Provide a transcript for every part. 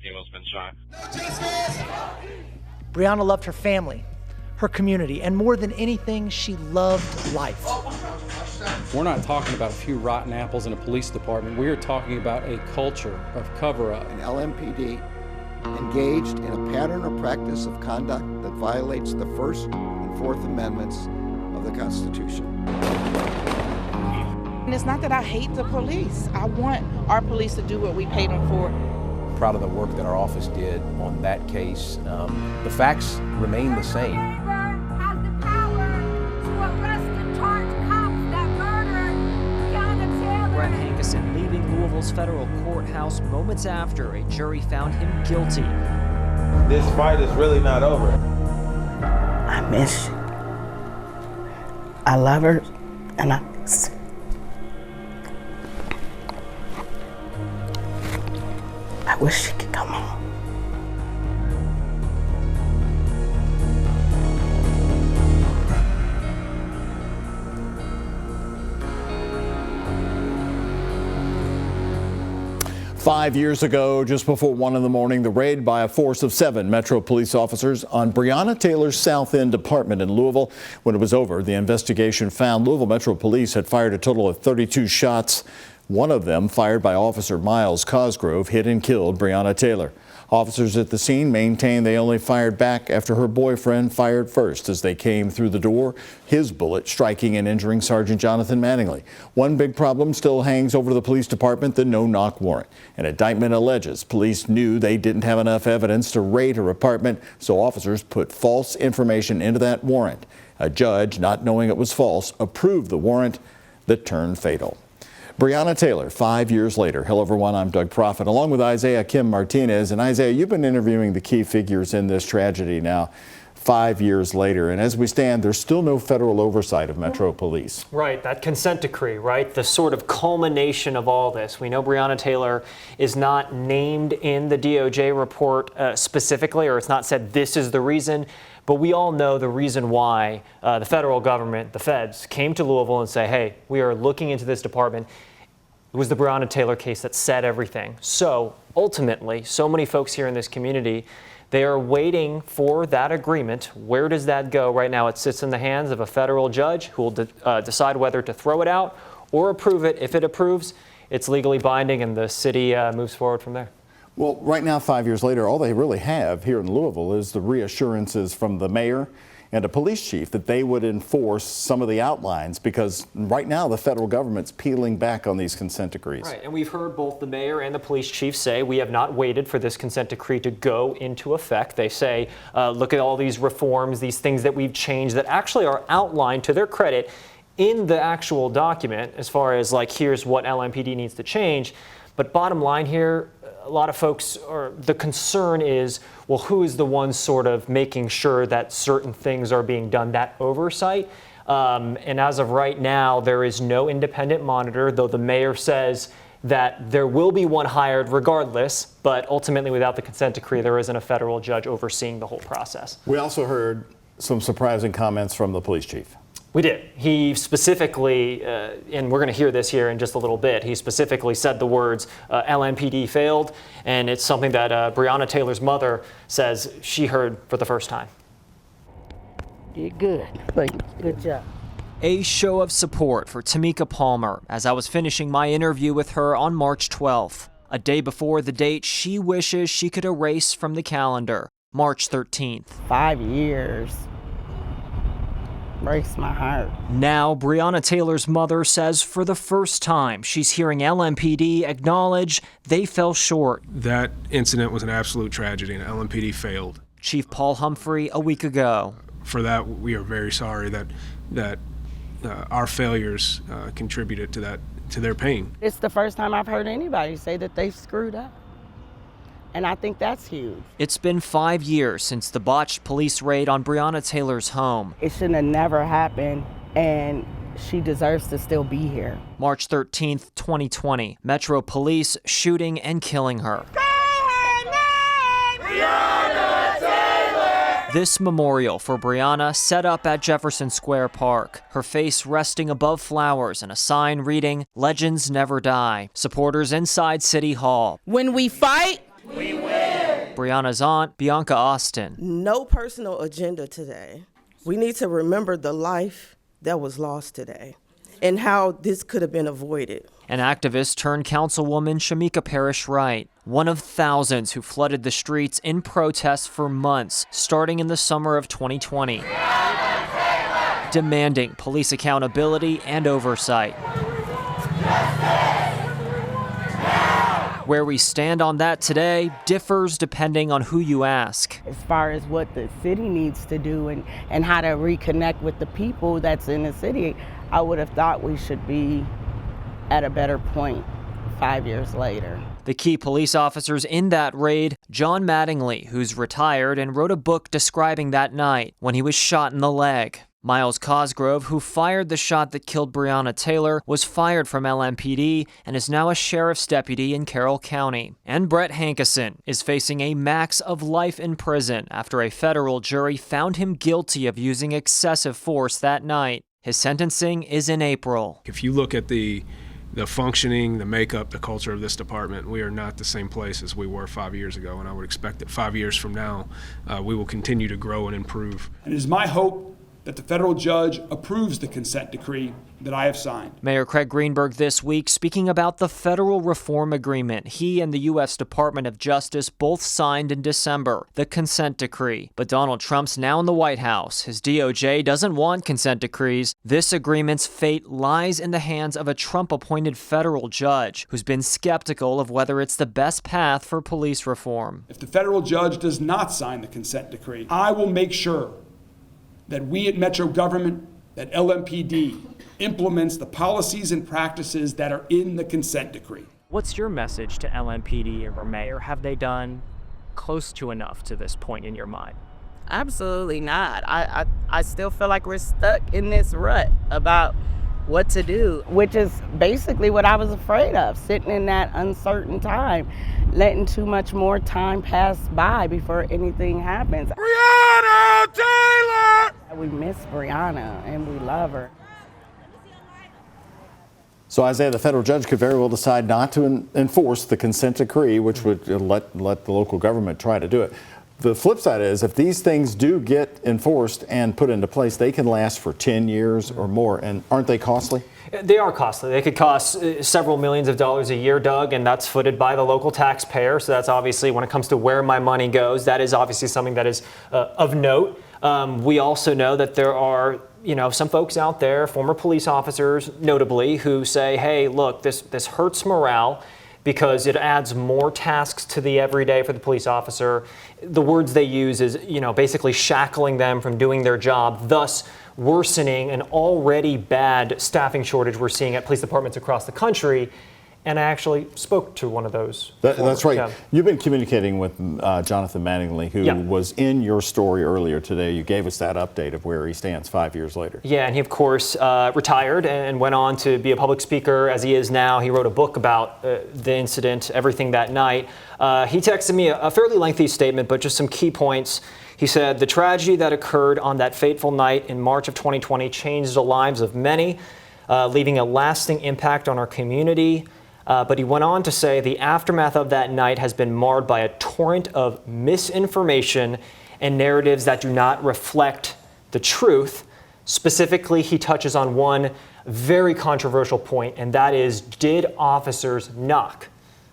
female's been shot. Breonna loved her family, her community, and more than anything, she loved life. We're not talking about a few rotten apples in a police department. We are talking about a culture of cover-up. An LMPD engaged in a pattern or practice of conduct that violates the First and Fourth Amendments of the Constitution. And it's not that I hate the police. I want our police to do what we paid them for. Proud of the work that our office did on that case. The facts remain the same. Has the power to arrest and charge cops that murdered Breonna Taylor. Brett Hankerson leaving Louisville's federal courthouse moments after a jury found him guilty. This fight is really not over. I miss you. I love her, and I miss her. I wish she could come home. Five years ago, just before 1 in the morning, the raid by a force of 7 Metro Police officers on Breonna Taylor's South End apartment in Louisville. When it was over, the investigation found Louisville Metro Police had fired a total of 32 shots. One of them, fired by Officer Miles Cosgrove, hit and killed Breonna Taylor. Officers at the scene maintain they only fired back after her boyfriend fired first as they came through the door, his bullet striking and injuring Sergeant Jonathan Mattingly. One big problem still hangs over the police department, the no-knock warrant. An indictment alleges police knew they didn't have enough evidence to raid her apartment, so officers put false information into that warrant. A judge, not knowing it was false, approved the warrant that turned fatal. Breonna Taylor, 5 years later. Hello, everyone. I'm Doug Prophet, along with Isaiah Kim Martinez. And Isaiah, you've been interviewing the key figures in this tragedy now 5 years later. And as we stand, there's still no federal oversight of Metro Police. Right, that consent decree, right? The sort of culmination of all this. We know Breonna Taylor is not named in the DOJ report specifically, or it's not said this is the reason. But we all know the reason why the federal government, the feds, came to Louisville and say, hey, we are looking into this department. It was the Breonna Taylor case that said everything. So ultimately, so many folks here in this community, they are waiting for that agreement. Where does that go? Right now, it sits in the hands of a federal judge who will decide whether to throw it out or approve it. If it approves, it's legally binding and the city moves forward from there. Well, right now, 5 years later, all they really have here in Louisville is the reassurances from the mayor and a police chief that they would enforce some of the outlines, because right now the federal government's peeling back on these consent decrees. Right, and we've heard both the mayor and the police chief say we have not waited for this consent decree to go into effect. They say, look at all these reforms, these things that we've changed that actually are outlined, to their credit, in the actual document, as far as like, here's what LMPD needs to change. But bottom line here, a lot of folks, or the concern is, well, who is the one sort of making sure that certain things are being done, that oversight? And as of right now, there is no independent monitor, though the mayor says that there will be one hired regardless, but ultimately without the consent decree, there isn't a federal judge overseeing the whole process. We also heard some surprising comments from the police chief. We did. He specifically, and we're going to hear this here in just a little bit, he specifically said the words LMPD failed, and it's something that Breonna Taylor's mother says she heard for the first time. Did good. Thank you. Good job. A show of support for Tamika Palmer as I was finishing my interview with her on March 12th, a day before the date she wishes she could erase from the calendar, March 13th. 5 years. Breaks my heart. Now, Breonna Taylor's mother says for the first time she's hearing LMPD acknowledge they fell short. That incident was an absolute tragedy, and LMPD failed. Chief Paul Humphrey a week ago. For that, we are very sorry that our failures contributed to their pain. It's the first time I've heard anybody say that they've screwed up. And I think that's huge. It's been 5 years since the botched police raid on Breonna Taylor's home. It shouldn't have never happened, and she deserves to still be here. March 13th, 2020, Metro Police shooting and killing her. Breonna Taylor! This memorial for Breonna set up at Jefferson Square Park, her face resting above flowers and a sign reading, "Legends Never Die." Supporters inside City Hall. When we fight, we win. Breonna's aunt, Bianca Austin. No personal agenda today. We need to remember the life that was lost today and how this could have been avoided. An activist turned councilwoman Shamika Parrish Wright, one of thousands who flooded the streets in protest for months, starting in the summer of 2020, demanding police accountability and oversight. Where we stand on that today differs depending on who you ask. As far as what the city needs to do and how to reconnect with the people that's in the city, I would have thought we should be at a better point 5 years later. The key police officers in that raid, John Mattingly, who's retired and wrote a book describing that night when he was shot in the leg. Miles Cosgrove, who fired the shot that killed Breonna Taylor, was fired from LMPD and is now a sheriff's deputy in Carroll County. And Brett Hankison is facing a max of life in prison after a federal jury found him guilty of using excessive force that night. His sentencing is in April. If you look at the functioning, the makeup, the culture of this department, we are not the same place as we were 5 years ago, and I would expect that 5 years from now, we will continue to grow and improve. And it is my hope that the federal judge approves the consent decree that I have signed. Mayor Craig Greenberg this week speaking about the federal reform agreement he and the U.S. Department of Justice both signed in December, the consent decree. But Donald Trump's now in the White House. His DOJ doesn't want consent decrees. This agreement's fate lies in the hands of a Trump-appointed federal judge who's been skeptical of whether it's the best path for police reform. If the federal judge does not sign the consent decree, I will make sure that we at Metro government, that LMPD, implements the policies and practices that are in the consent decree. What's your message to LMPD or mayor? Have they done close to enough to this point in your mind? Absolutely not. I still feel like we're stuck in this rut about what to do, which is basically what I was afraid of, sitting in that uncertain time, letting too much more time pass by before anything happens. Breonna Taylor! We miss Breonna and we love her. So, Isaiah, the federal judge could very well decide not to enforce the consent decree, which would let the local government try to do it. The flip side is, if these things do get enforced and put into place, they can last for 10 years or more. And aren't they costly? They are costly. They could cost several millions of dollars a year, Doug, and that's footed by the local taxpayer. So that's obviously, when it comes to where my money goes, that is obviously something that is of note. We also know that there are, some folks out there, former police officers notably, who say, hey, look, this hurts morale because it adds more tasks to the everyday for the police officer. The words they use is, basically shackling them from doing their job, thus worsening an already bad staffing shortage we're seeing at police departments across the country. And I actually spoke to one of those. That's right. Yeah. You've been communicating with Jonathan Mattingly, who was in your story earlier today. You gave us that update of where he stands 5 years later. Yeah, and he, of course, retired and went on to be a public speaker as he is now. He wrote a book about the incident, everything that night. He texted me a fairly lengthy statement, but just some key points. He said, the tragedy that occurred on that fateful night in March of 2020 changed the lives of many, leaving a lasting impact on our community. But he went on to say the aftermath of that night has been marred by a torrent of misinformation and narratives that do not reflect the truth. Specifically, he touches on one very controversial point, and that is, did officers knock?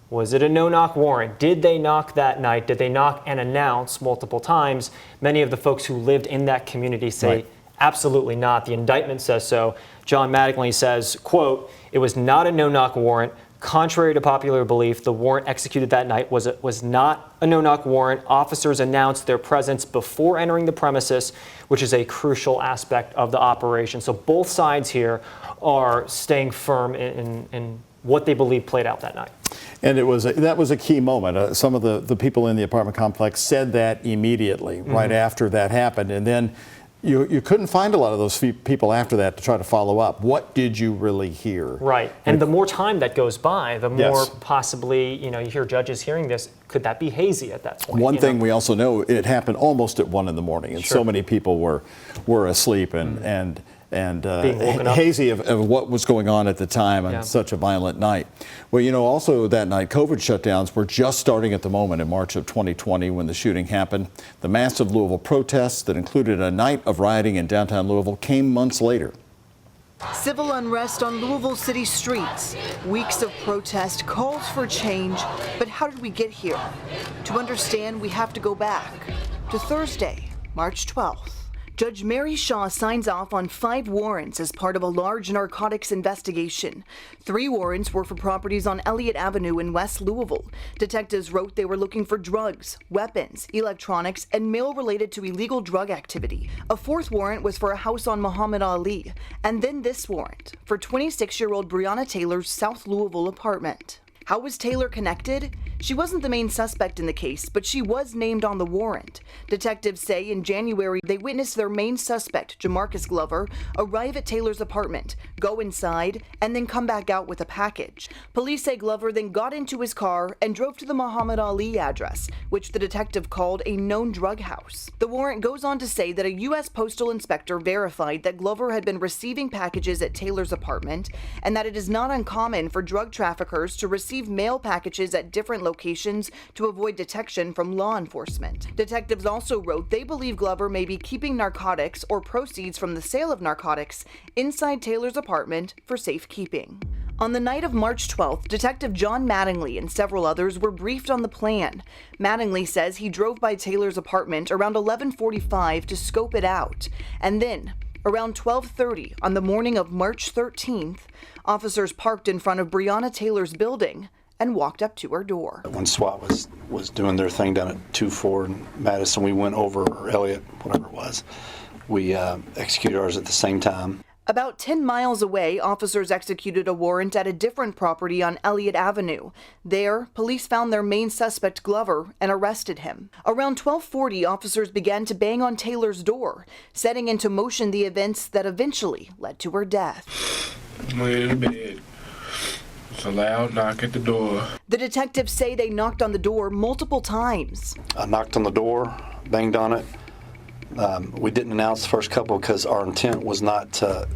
Was it a no-knock warrant? Did they knock that night? Did they knock and announce multiple times? Many of the folks who lived in that community say absolutely not. The indictment says so. John Mattingly says, quote, it was not a no-knock warrant. Contrary to popular belief, the warrant executed that night was not a no-knock warrant. Officers announced their presence before entering the premises, which is a crucial aspect of the operation. So both sides here are staying firm in what they believe played out that night. And that was a key moment. Some of the people in the apartment complex said that immediately, right after that happened. And then you couldn't find a lot of those people after that to try to follow up. What did you really hear? Right. And the more time that goes by, the more possibly, you hear judges hearing this, could that be hazy at that point? One thing we also know, it happened almost at 1 a.m, and so many people were asleep. And and Being woken up. hazy of what was going on at the time on Yeah. such a violent night. Well, you know, also that night, COVID shutdowns were just starting at the moment in March of 2020 when the shooting happened. The massive Louisville protests that included a night of rioting in downtown Louisville came months later. Civil unrest on Louisville city streets. Weeks of protest, calls for change. But how did we get here? To understand, we have to go back to Thursday, March 12th. Judge Mary Shaw signs off on 5 warrants as part of a large narcotics investigation. 3 warrants were for properties on Elliott Avenue in West Louisville. Detectives wrote they were looking for drugs, weapons, electronics, and mail related to illegal drug activity. A 4th warrant was for a house on Muhammad Ali. And then this warrant for 26-year-old Breonna Taylor's South Louisville apartment. How was Taylor connected? She wasn't the main suspect in the case, but she was named on the warrant. Detectives say in January they witnessed their main suspect, Jamarcus Glover, arrive at Taylor's apartment, go inside, and then come back out with a package. Police say Glover then got into his car and drove to the Muhammad Ali address, which the detective called a known drug house. The warrant goes on to say that a U.S. postal inspector verified that Glover had been receiving packages at Taylor's apartment and that it is not uncommon for drug traffickers to receive mail packages at different locations to avoid detection from law enforcement. Detectives also wrote they believe Glover may be keeping narcotics or proceeds from the sale of narcotics inside Taylor's apartment for safekeeping. On the night of March 12th, Detective John Mattingly and several others were briefed on the plan. Mattingly says he drove by Taylor's apartment around 11:45 to scope it out. And then, around 12:30 on the morning of March 13th, officers parked in front of Breonna Taylor's building and walked up to her door. When SWAT was doing their thing down at 2-4 in Madison, we went over, or Elliott, whatever it was. We executed ours at the same time. About 10 miles away, officers executed a warrant at a different property on Elliott Avenue. There, police found their main suspect, Glover, and arrested him. Around 12:40, officers began to bang on Taylor's door, setting into motion the events that eventually led to her death. I'm laying in bed. It's a loud knock at the door. The detectives say they knocked on the door multiple times. I knocked on the door, banged on it. We didn't announce the first couple because our intent was not to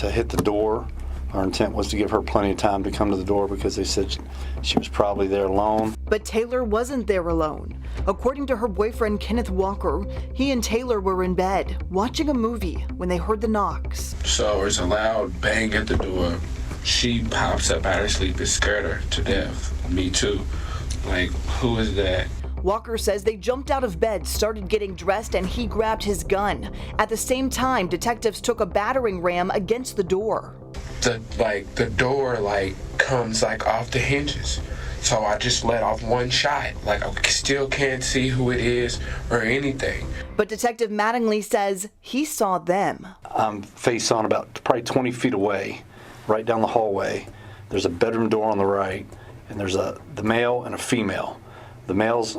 hit the door. Our intent was to give her plenty of time to come to the door because they said she was probably there alone. But Taylor wasn't there alone. According to her boyfriend, Kenneth Walker, he and Taylor were in bed watching a movie when they heard the knocks. So it's a loud bang at the door. She pops up out of sleep. It scared her to death. Me too. Like, who is that? Walker says they jumped out of bed, started getting dressed, and he grabbed his gun. At the same time, detectives took a battering ram against the door. The door comes off the hinges. So I just let off one shot. I still can't see who it is or anything. But Detective Mattingly says he saw them. I'm face on about probably 20 feet away, right down the hallway. There's a bedroom door on the right, and there's the male and a female. The male's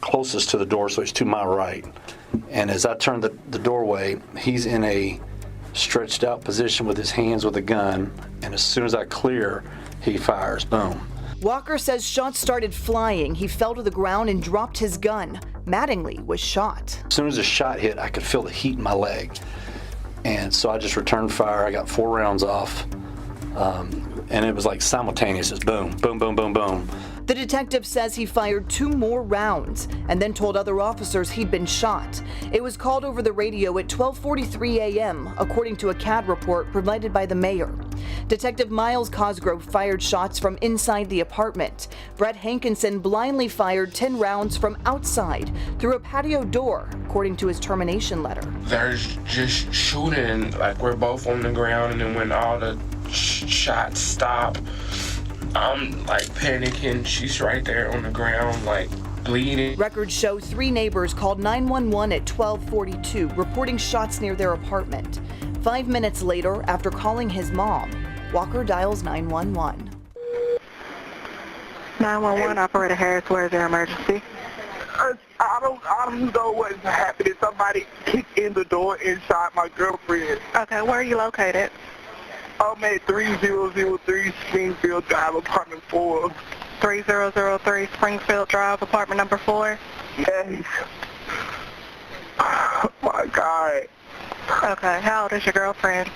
closest to the door, so he's to my right. And as I turn the doorway, he's in a stretched out position with his hands with a gun. And as soon as I clear, he fires. Boom. Walker says shots started flying. He fell to the ground and dropped his gun. Mattingly was shot. As soon as the shot hit, I could feel the heat in my leg. And so I just returned fire. I got 4 rounds off. And it was like simultaneous. It's boom, boom, boom, boom, boom. The detective says he fired 2 more rounds and then told other officers he'd been shot. It was called over the radio at 12:43 a.m., according to a CAD report provided by the mayor. Detective Miles Cosgrove fired shots from inside the apartment. Brett Hankinson blindly fired 10 rounds from outside through a patio door, according to his termination letter. There's just shooting, we're both on the ground, and then when all the shots stop, I'm panicking. She's right there on the ground, bleeding. Records show 3 neighbors called 911 at 12:42, reporting shots near their apartment. 5 minutes later, after calling his mom, Walker dials 911. 911, Operator Harris, where is their emergency? I don't know what's happening. Somebody kicked in the door and shot my girlfriend. Okay, where are you located? I'm at 3003 Springfield Drive, apartment 4. 3003 Springfield Drive, apartment number 4? Yes. Oh my God. Okay, how old is your girlfriend?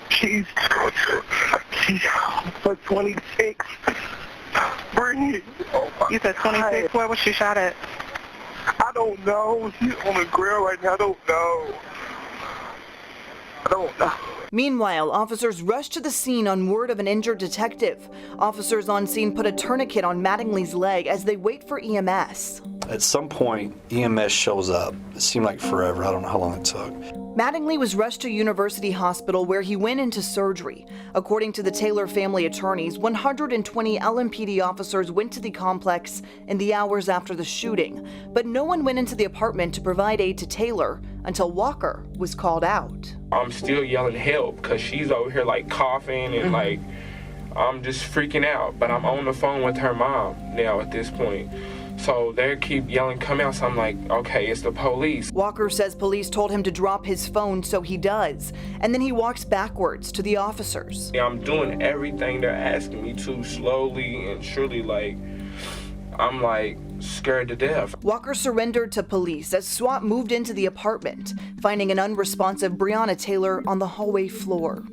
She's for 26. Bring it. Oh, you said 26. Where was she shot at? I don't know. She's on the ground right now. I don't know. Meanwhile, officers rushed to the scene on word of an injured detective. Officers on scene put a tourniquet on Mattingly's leg as they wait for EMS. At some point, EMS shows up. It seemed like forever. I don't know how long it took. Mattingly was rushed to University Hospital where he went into surgery. According to the Taylor family attorneys, 120 LMPD officers went to the complex in the hours after the shooting, but no one went into the apartment to provide aid to Taylor until Walker was called out. I'm still yelling help because she's over here like coughing and like I'm just freaking out, but I'm on the phone with her mom now at this point. So they keep yelling, come out. So I'm like, okay, it's the police. Walker says police told him to drop his phone, so he does. And then he walks backwards to the officers. Yeah, I'm doing everything they're asking me to, slowly and surely. Like, I'm like scared to death. Walker surrendered to police as SWAT moved into the apartment, finding an unresponsive Breonna Taylor on the hallway floor.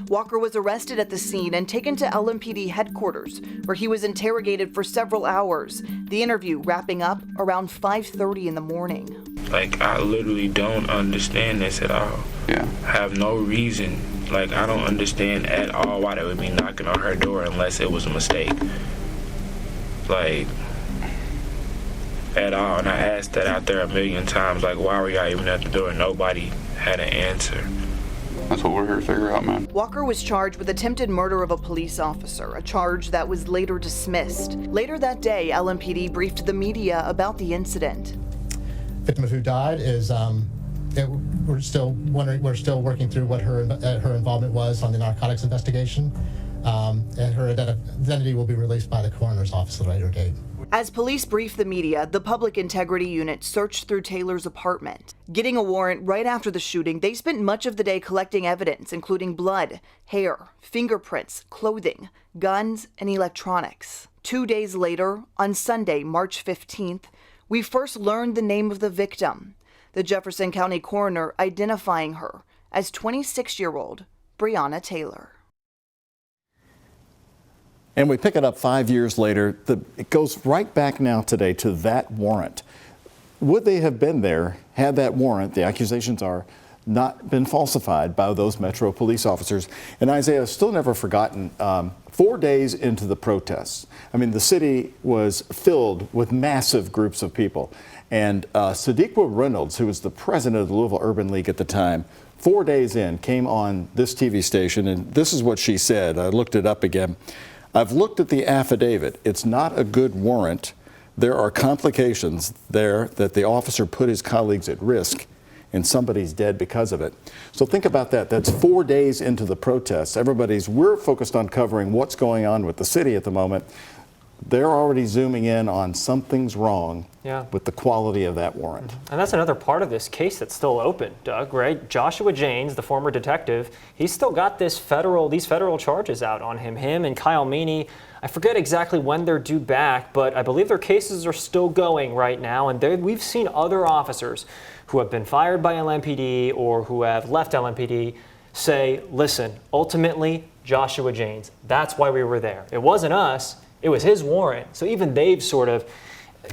Walker was arrested at the scene and taken to LMPD headquarters, where he was interrogated for several hours, the interview wrapping up around 5:30 in the morning. Like, I literally don't understand this at all. Yeah. I have no reason. Like, I don't understand at all why they would be knocking on her door unless it was a mistake. Like, at all. And I asked that out there a million times, like, why were y'all even at the door? Nobody had an answer. That's what we're here to figure out, man. Walker was charged with attempted murder of a police officer, a charge that was later dismissed. Later that day, LMPD briefed the media about the incident. Victim who died is, we're still working through what her involvement was on the narcotics investigation. And her identity will be released by the coroner's office at a later date. As police briefed the media, the Public Integrity Unit searched through Taylor's apartment. Getting a warrant right after the shooting, they spent much of the day collecting evidence, including blood, hair, fingerprints, clothing, guns, and electronics. 2 days later, on Sunday, March 15th, we first learned the name of the victim, the Jefferson County coroner identifying her as 26-year-old Breonna Taylor. And we pick it up 5 years later. It goes right back now today to that warrant. Would they have been there had that warrant, the accusations are, not been falsified by those Metro police officers? And Isaiah, still never forgotten, 4 days into the protests, I mean, the city was filled with massive groups of people. And Sadiqa Reynolds, who was the president of the Louisville Urban League at the time, 4 days in, came on this TV station, and this is what she said. I looked it up again. I've looked at the affidavit. It's not a good warrant. There are complications there that the officer put his colleagues at risk, and somebody's dead because of it. So think about that. That's 4 days into the protests. We're focused on covering what's going on with the city at the moment. They're already zooming in on something's wrong with the quality of that warrant. And that's another part of this case that's still open, Doug, right? Joshua Janes, the former detective, he's still got these federal charges out on him. Him and Kyle Meany, I forget exactly when they're due back, but I believe their cases are still going right now. And we've seen other officers who have been fired by LMPD or who have left LMPD say, listen, ultimately, Joshua Janes, that's why we were there. It wasn't us. It was his warrant. So even they've sort of,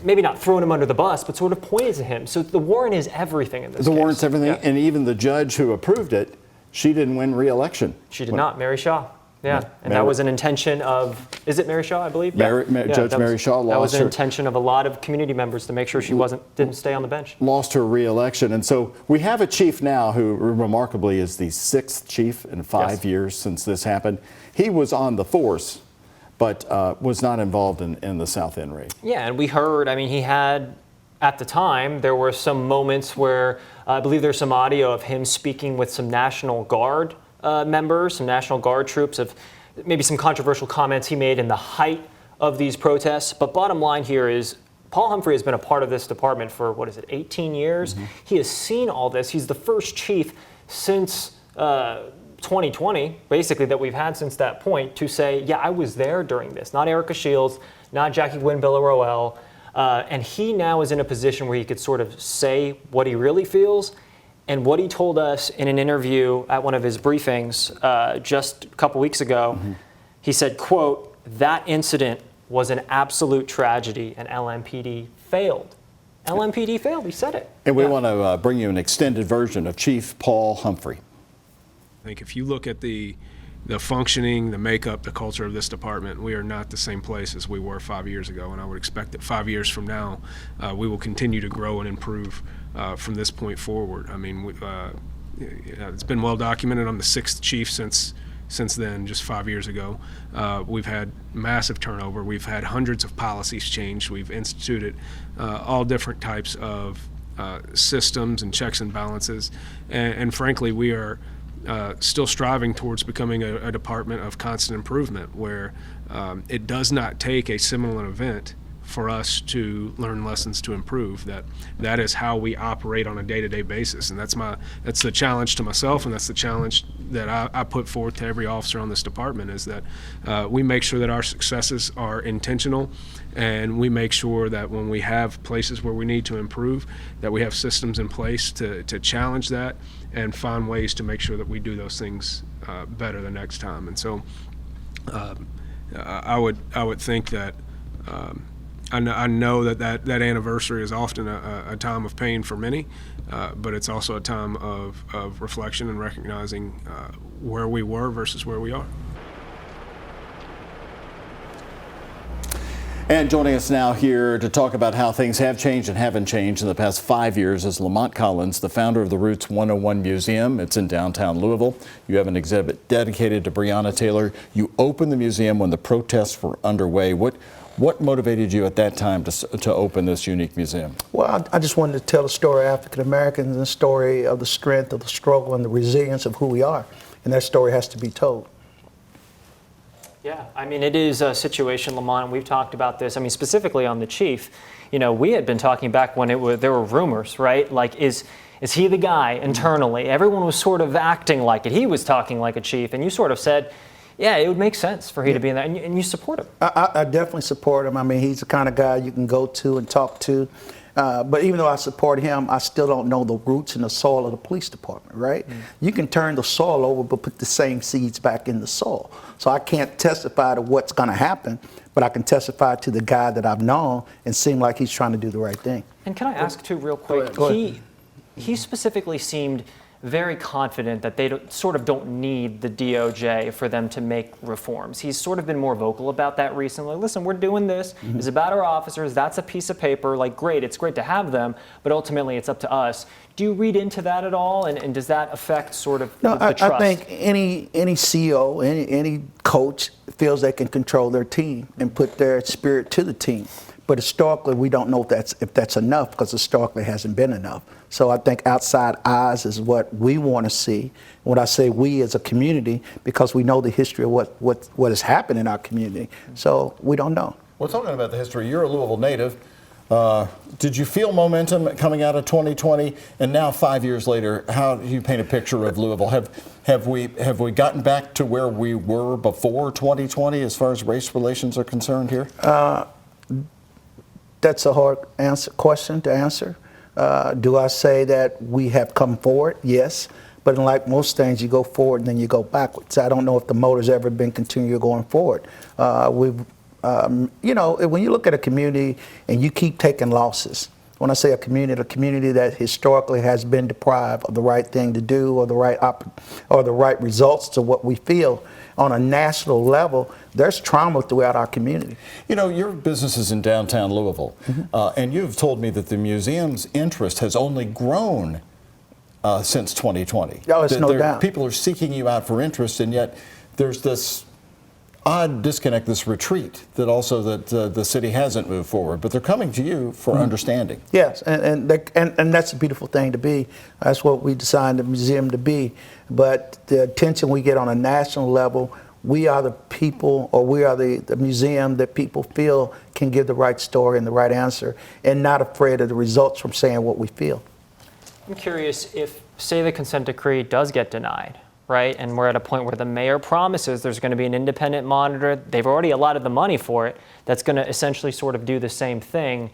maybe not thrown him under the bus, but sort of pointed to him. So the warrant is everything in this case. The warrant's everything, and even the judge who approved it, she didn't win re-election. She did not, Mary Shaw. Yeah, and that was an intention of, is it Mary Shaw, I believe? Judge Mary Shaw lost her. That was an intention of a lot of community members to make sure she didn't stay on the bench. Lost her re-election. And so we have a chief now who remarkably is the 6th chief in 5 years since this happened. He was on the force, but was not involved in the South End raid. Yeah, and we heard, he had, at the time, there were some moments where I believe there's some audio of him speaking with some National Guard members, some National Guard troops, of maybe some controversial comments he made in the height of these protests. But bottom line here is Paul Humphrey has been a part of this department for, 18 years? Mm-hmm. He has seen all this. He's the first chief since 2020, basically, that we've had since that point to say, yeah, I was there during this. Not Erica Shields, not Jackie Gwynn Villaroel. And he now is in a position where he could sort of say what he really feels. And what he told us in an interview at one of his briefings just a couple weeks ago, he said, quote, "That incident was an absolute tragedy and LMPD failed." LMPD failed, he said it. And we want to bring you an extended version of Chief Paul Humphrey. I think if you look at the functioning, the makeup, the culture of this department, we are not the same place as we were 5 years ago, and I would expect that 5 years from now, we will continue to grow and improve from this point forward. I mean, it's been well documented. I'm the 6th chief since then, just 5 years ago. We've had massive turnover. We've had hundreds of policies changed. We've instituted all different types of systems and checks and balances, and frankly, we are still striving towards becoming a department of constant improvement, where it does not take a similar event for us to learn lessons to improve. That is how we operate on a day-to-day basis, and that's the challenge to myself, and that's the challenge that I put forth to every officer on this department, is that we make sure that our successes are intentional, and we make sure that when we have places where we need to improve, that we have systems in place to challenge that and find ways to make sure that we do those things better the next time. And so I would think that I know that anniversary is often a time of pain for many, but it's also a time of reflection and recognizing where we were versus where we are. And joining us now here to talk about how things have changed and haven't changed in the past 5 years is Lamont Collins, the founder of the Roots 101 Museum. It's in downtown Louisville. You have an exhibit dedicated to Breonna Taylor. You opened the museum when the protests were underway. What motivated you at that time to open this unique museum? Well, I just wanted to tell the story of African Americans and the story of the strength of the struggle and the resilience of who we are. And that story has to be told. Yeah, I mean, it is a situation, Lamont, and we've talked about this. I mean, specifically on the chief, you know, we had been talking back when there were rumors, right? Like, is he the guy internally? Everyone was sort of acting like it. He was talking like a chief, and you sort of said, yeah, it would make sense for he to be in that, and you support him. I definitely support him. I mean, he's the kind of guy you can go to and talk to. But even though I support him, I still don't know the roots and the soil of the police department, right? You can turn the soil over, but put the same seeds back in the soil. So I can't testify to what's going to happen, but I can testify to the guy that I've known and seem like he's trying to do the right thing. And can I ask too, real quick? Go ahead. He specifically seemed very confident that they sort of don't need the DOJ for them to make reforms. He's sort of been more vocal about that recently. Listen, we're doing this. It's about our officers. That's a piece of paper. Like, great, it's great to have them, but ultimately it's up to us. Do you read into that at all, and does that affect sort of the trust? I think any CEO, any coach feels they can control their team and put their spirit to the team. But historically, we don't know if that's enough, because historically it hasn't been enough. So I think outside eyes is what we want to see. When I say we as a community, because we know the history of what has happened in our community. So we don't know. Well, talking about the history, you're a Louisville native. Did you feel momentum coming out of 2020? And now 5 years later, how do you paint a picture of Louisville? Have we gotten back to where we were before 2020 as far as race relations are concerned here? That's a hard question to answer. Do I say that we have come forward? Yes. But like most things, you go forward and then you go backwards. I don't know if the motor's ever been continually going forward. You know, when you look at a community and you keep taking losses, when I say a community that historically has been deprived of the right thing to do or the right results to what we feel on a national level, there's trauma throughout our community. You know, your business is in downtown Louisville, and you've told me that the museum's interest has only grown since 2020. Oh, it's no doubt. People are seeking you out for interest, and yet there's this odd disconnect, this retreat, that also the city hasn't moved forward, but they're coming to you for understanding. Yes, and that's a beautiful thing to be. That's what we designed the museum to be. But the attention we get on a national level, we are the people, or we are the museum that people feel can give the right story and the right answer, and not afraid of the results from saying what we feel. I'm curious if, say, the consent decree does get denied, right? And we're at a point where the mayor promises there's going to be an independent monitor. They've already allotted the money for it. That's going to essentially sort of do the same thing.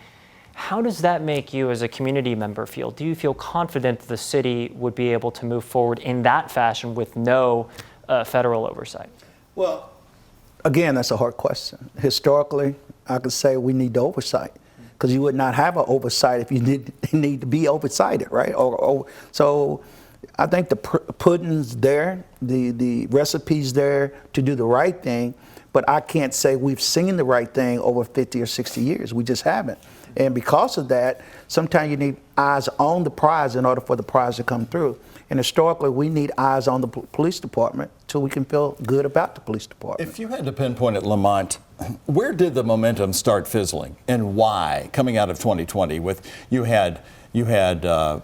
How does that make you as a community member feel? Do you feel confident that the city would be able to move forward in that fashion with no federal oversight? Well, again, that's a hard question. Historically, I could say we need the oversight, because you would not have an oversight if you need to be oversighted, right? So I think the pudding's there, the recipe's there to do the right thing, but I can't say we've seen the right thing over 50 or 60 years. We just haven't. And because of that, sometimes you need eyes on the prize in order for the prize to come through. And historically, we need eyes on the police department so we can feel good about the police department. If you had to pinpoint at Lamont, where did the momentum start fizzling and why? Coming out of 2020, with you had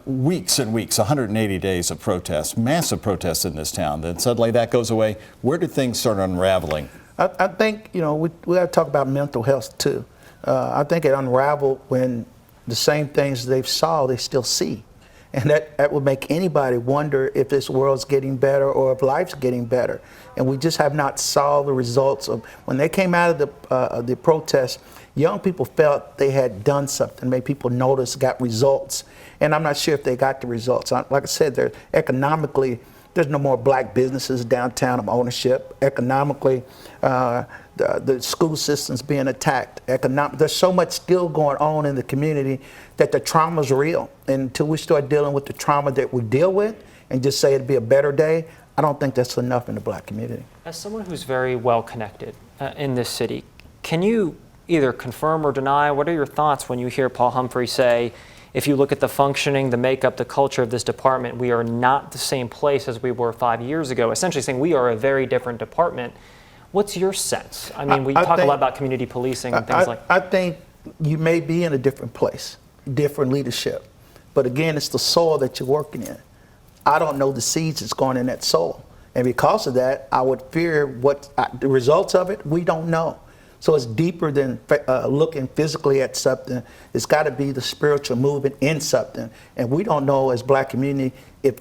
weeks and weeks, 180 days of protests, massive protests in this town. Then suddenly that goes away. Where did things start unraveling? I think, we got to talk about mental health too. I think it unraveled when the same things they've saw, they still see. And that would make anybody wonder if this world's getting better or if life's getting better. And we just have not saw the results of, when they came out of the protest, young people felt they had done something, made people notice, got results. And I'm not sure if they got the results. Like I said, economically, there's no more black businesses downtown of ownership. Economically, the school system's being attacked. There's so much still going on in the community that the trauma's real. And until we start dealing with the trauma that we deal with and just say it'd be a better day, I don't think that's enough in the black community. As someone who's very well connected in this city, can you either confirm or deny, what are your thoughts when you hear Paul Humphrey say, if you look at the functioning, the makeup, the culture of this department, we are not the same place as we were 5 years ago, essentially saying we are a very different department. What's your sense? I mean, we talk a lot about community policing and things like that. I think you may be in a different place, different leadership. But again, it's the soil that you're working in. I don't know the seeds that's going in that soil. And because of that, I would fear the results of it, we don't know. So it's deeper than looking physically at something. It's got to be the spiritual movement in something. And we don't know as black community if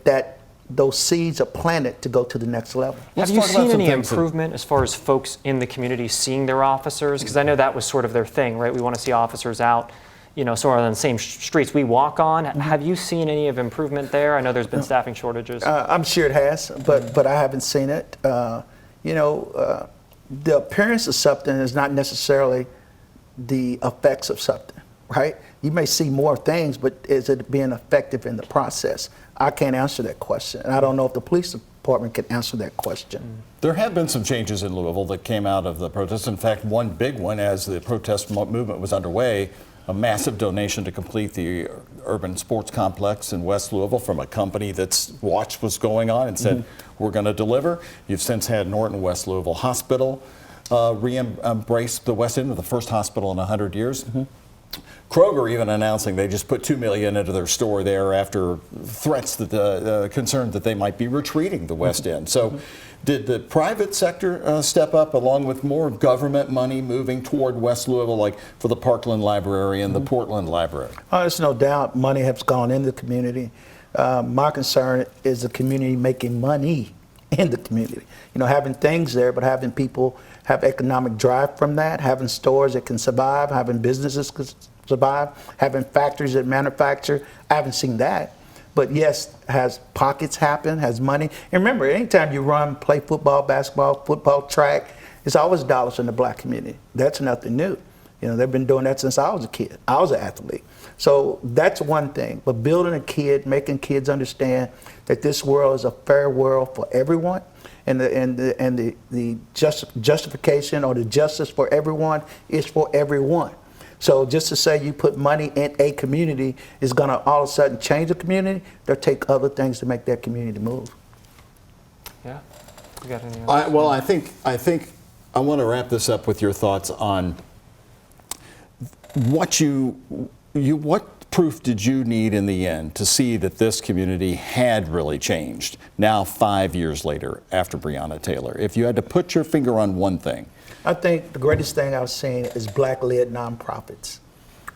those seeds are planted to go to the next level. Have you seen any improvement as far as folks in the community seeing their officers? Because I know that was sort of their thing, right? We want to see officers out, sort of on the same streets we walk on. Mm-hmm. Have you seen any of improvement there? I know there's been staffing shortages. I'm sure it has, but I haven't seen it. The appearance of something is not necessarily the effects of something, right? You may see more things, but is it being effective in the process? I can't answer that question, and I don't know if the police department can answer that question. There have been some changes in Louisville that came out of the protests. In fact, one big one, as the protest movement was underway, a massive donation to complete the urban sports complex in West Louisville from a company that's watched what's going on and said, we're going to deliver. You've since had Norton West Louisville Hospital re-embrace the West End of the first hospital in 100 years. Kroger even announcing they just put $2 million into their store there after threats that concerned that they might be retreating the West End. So did the private sector step up along with more government money moving toward West Louisville, like for the Parkland Library and the Portland Library? There's no doubt money has gone into the community. My concern is the community making money in the community. Having things there, but having people have economic drive from that, having stores that can survive, having businesses can survive, having factories that manufacture. I haven't seen that. But yes, has pockets happen, has money. And remember, anytime you play football, basketball, football, track, it's always dollars in the black community. That's nothing new. They've been doing that since I was a kid. I was an athlete. So that's one thing. But building a kid, making kids understand that this world is a fair world for everyone, and the justification or the justice for everyone is for everyone. So just to say you put money in a community is going to all of a sudden change the community, they'll take other things to make that community move. Yeah. You got any others? Well, I think I want to wrap this up with your thoughts on what proof did you need in the end to see that this community had really changed now 5 years later after Breonna Taylor? If you had to put your finger on one thing. I think the greatest thing I've seen is black-led nonprofits.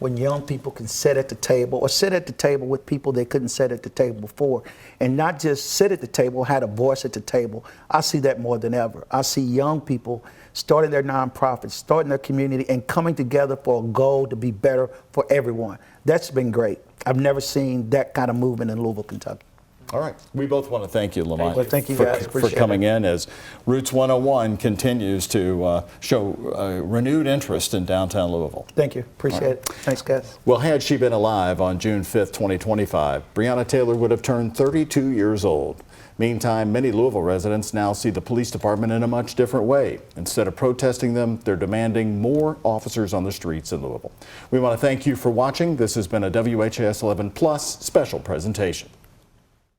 when young people can sit at the table or sit at the table with people they couldn't sit at the table before, and not just sit at the table, had a voice at the table. I see that more than ever. I see young people starting their nonprofits, starting their community, and coming together for a goal to be better for everyone. That's been great. I've never seen that kind of movement in Louisville, Kentucky. All right. We both want to thank you, Lamont, well, thank you guys. for coming in as Roots 101 continues to show renewed interest in downtown Louisville. Thank you. Appreciate it. Thanks, guys. Well, had she been alive on June 5th, 2025, Breonna Taylor would have turned 32 years old. Meantime, many Louisville residents now see the police department in a much different way. Instead of protesting them, they're demanding more officers on the streets in Louisville. We want to thank you for watching. This has been a WHAS 11 Plus special presentation.